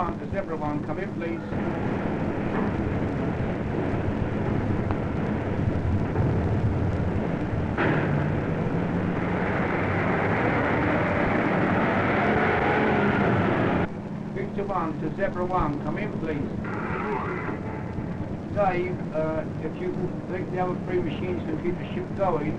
one, does everyone come in, please? Victor 1, does everyone come in, please? Dave, if you think the other 3 machines can keep the ship going.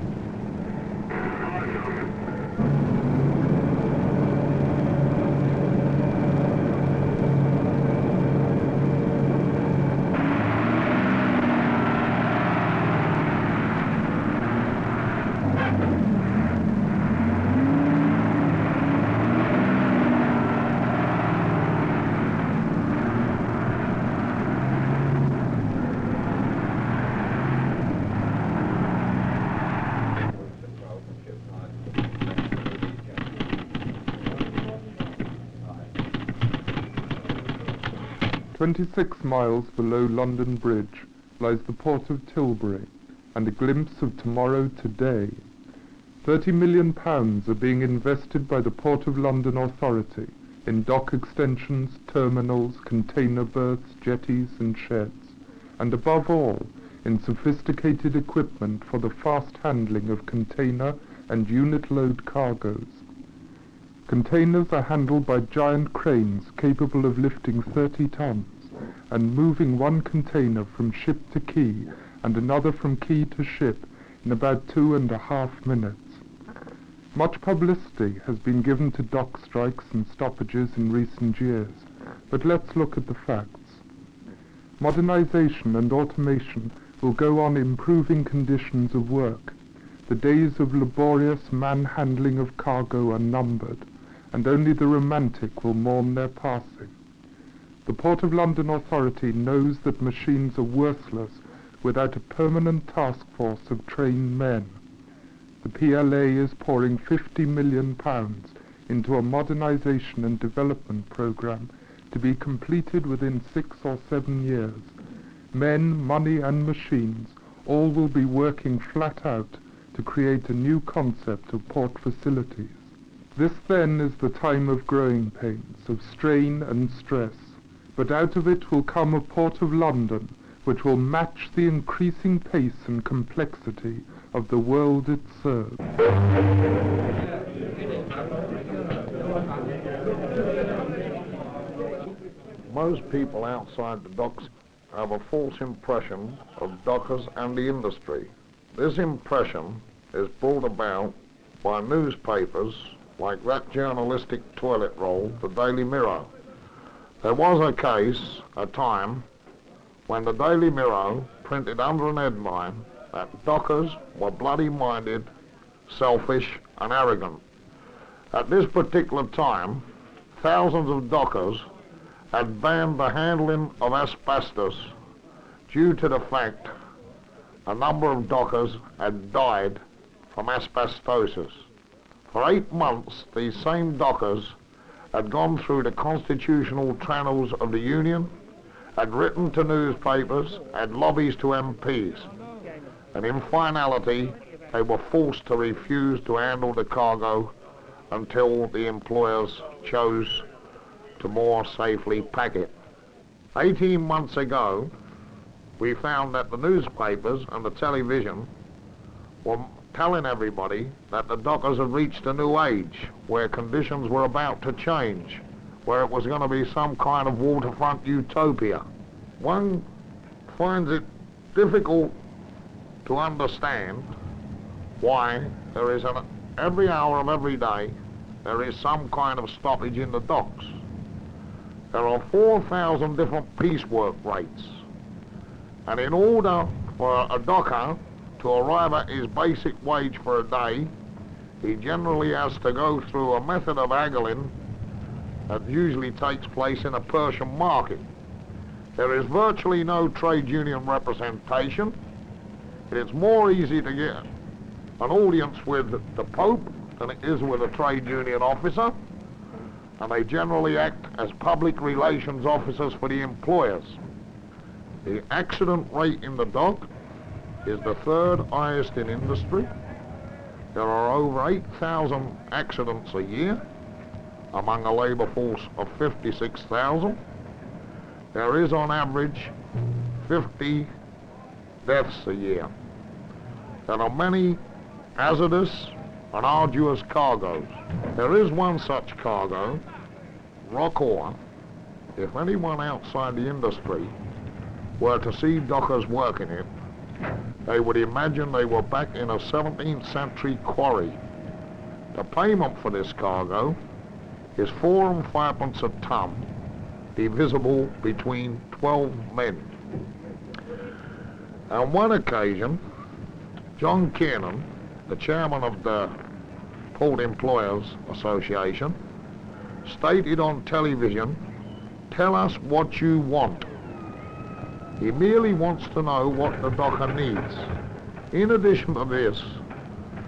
"26 miles below London Bridge lies the port of Tilbury, and a glimpse of tomorrow today. £30 million are being invested by the Port of London Authority in dock extensions, terminals, container berths, jetties and sheds, and above all, in sophisticated equipment for the fast handling of container and unit load cargoes. Containers are handled by giant cranes capable of lifting 30 tons and moving one container from ship to quay and another from quay to ship in about 2.5 minutes. Much publicity has been given to dock strikes and stoppages in recent years, but let's look at the facts. Modernisation and automation will go on improving conditions of work. The days of laborious manhandling of cargo are numbered, and only the romantic will mourn their passing. The Port of London Authority knows that machines are worthless without a permanent task force of trained men. The PLA is pouring £50 million into a modernisation and development programme to be completed within 6 or 7 years. Men, money and machines all will be working flat out to create a new concept of port facilities. This then is the time of growing pains, of strain and stress, but out of it will come a Port of London which will match the increasing pace and complexity of the world it serves. Most people outside the docks have a false impression of dockers and the industry. This impression is brought about by newspapers like that journalistic toilet roll, the Daily Mirror. There was a time, when the Daily Mirror printed under an headline that dockers were bloody-minded, selfish and arrogant. At this particular time, thousands of dockers had banned the handling of asbestos due to the fact a number of dockers had died from asbestosis. For 8 months, these same dockers had gone through the constitutional channels of the union, had written to newspapers, had lobbies to MPs, and in finality, they were forced to refuse to handle the cargo until the employers chose to more safely pack it. 18 months ago, we found that the newspapers and the television were telling everybody that the dockers had reached a new age where conditions were about to change, where it was going to be some kind of waterfront utopia. One finds it difficult to understand why there is every hour of every day there is some kind of stoppage in the docks. There are 4,000 different piecework rates, and in order for a docker to arrive at his basic wage for a day, he generally has to go through a method of haggling that usually takes place in a Persian market. There is virtually no trade union representation. It is more easy to get an audience with the Pope than it is with a trade union officer, and they generally act as public relations officers for the employers. The accident rate in the dock is the 3rd highest in industry. There are over 8,000 accidents a year. among a labour force of 56,000, there is on average 50 deaths a year. There are many hazardous and arduous cargoes. There is one such cargo, rock ore. If anyone outside the industry were to see dockers working it, they would imagine they were back in a 17th century quarry. The payment for this cargo is 4 and 5 a ton, divisible between 12 men. On one occasion, John Kiernan, the chairman of the Port Employers Association, stated on television, "Tell us what you want." He merely wants to know what the docker needs. In addition to this,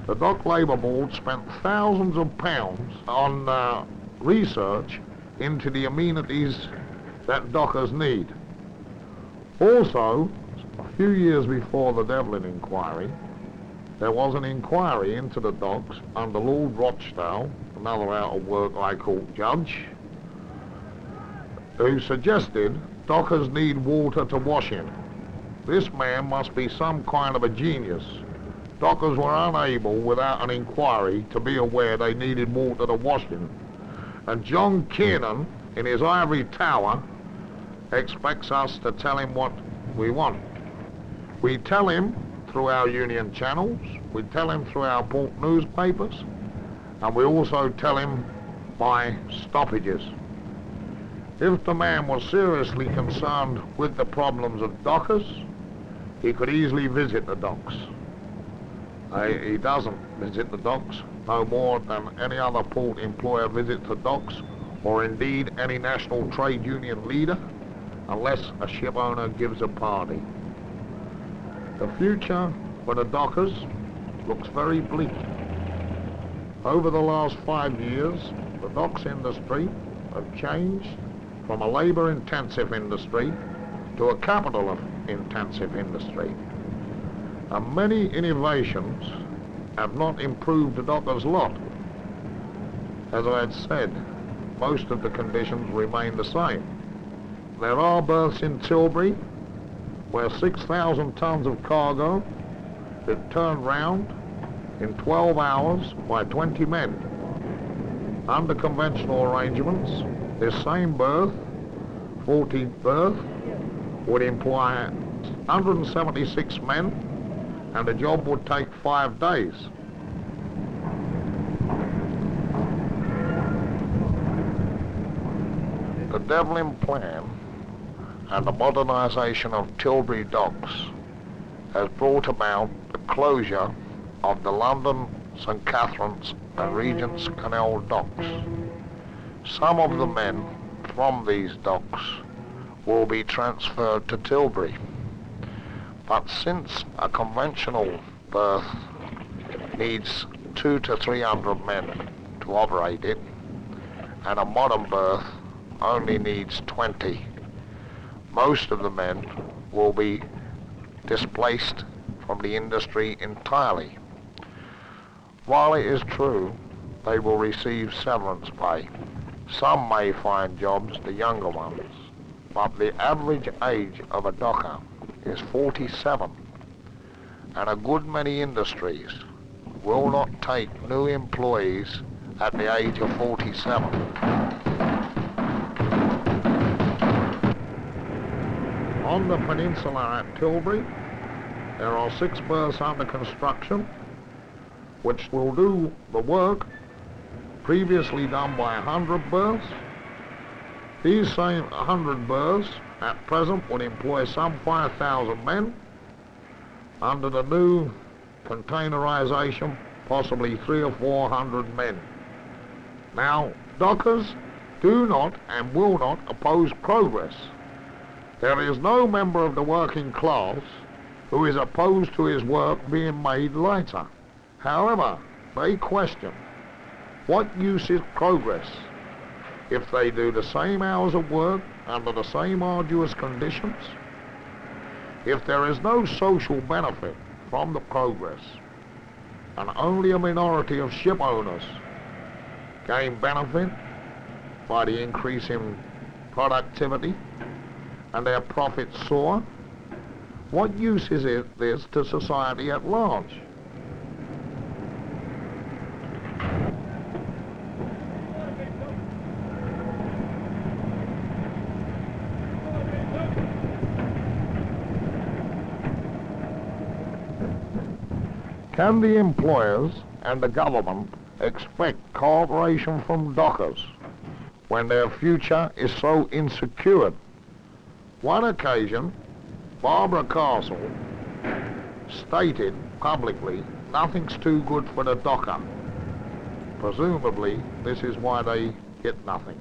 the Dock Labour Board spent thousands of pounds on research into the amenities that dockers need. Also, a few years before the Devlin inquiry, there was an inquiry into the docks under Lord Rochdale, another out-of-work High Court judge, who suggested dockers need water to wash in. This man must be some kind of a genius. Dockers were unable, without an inquiry, to be aware they needed water to wash in. And John Kiernan, in his ivory tower, expects us to tell him what we want. We tell him through our union channels, we tell him through our port newspapers, and we also tell him by stoppages. If the man was seriously concerned with the problems of dockers, he could easily visit the docks. He doesn't visit the docks no more than any other port employer visits the docks, or indeed any national trade union leader, unless a ship owner gives a party. The future for the dockers looks very bleak. Over the last 5 years, the docks industry have changed from a labour-intensive industry to a capital-intensive industry. And many innovations have not improved the dockers' lot. As I had said, most of the conditions remain the same. There are berths in Tilbury where 6,000 tons of cargo is turned round in 12 hours by 20 men. Under conventional arrangements, this same berth, 14th berth, would employ 176 men, and the job would take 5 days. The Devlin plan and the modernisation of Tilbury Docks has brought about the closure of the London, St Catherine's and Regent's Canal docks. Some of the men from these docks will be transferred to Tilbury. But since a conventional berth needs 200 to 300 men to operate it, and a modern berth only needs 20, most of the men will be displaced from the industry entirely. While it is true they will receive severance pay, some may find jobs, the younger ones, but the average age of a docker is 47, and a good many industries will not take new employees at the age of 47. On the peninsula at Tilbury, there are 6 berths under construction, which will do the work previously done by 100 berths. These same 100 berths at present would employ some 5,000 men. Under the new containerization, possibly 300 or 400 men. Now, dockers do not and will not oppose progress. There is no member of the working class who is opposed to his work being made lighter. However, they question, what use is progress if they do the same hours of work under the same arduous conditions? If there is no social benefit from the progress, and only a minority of ship owners gain benefit, by the increase in productivity and their profits soar? What use is this to society at large? Can the employers and the government expect cooperation from dockers when their future is so insecure? One occasion, Barbara Castle stated publicly, nothing's too good for the docker. Presumably, this is why they get nothing.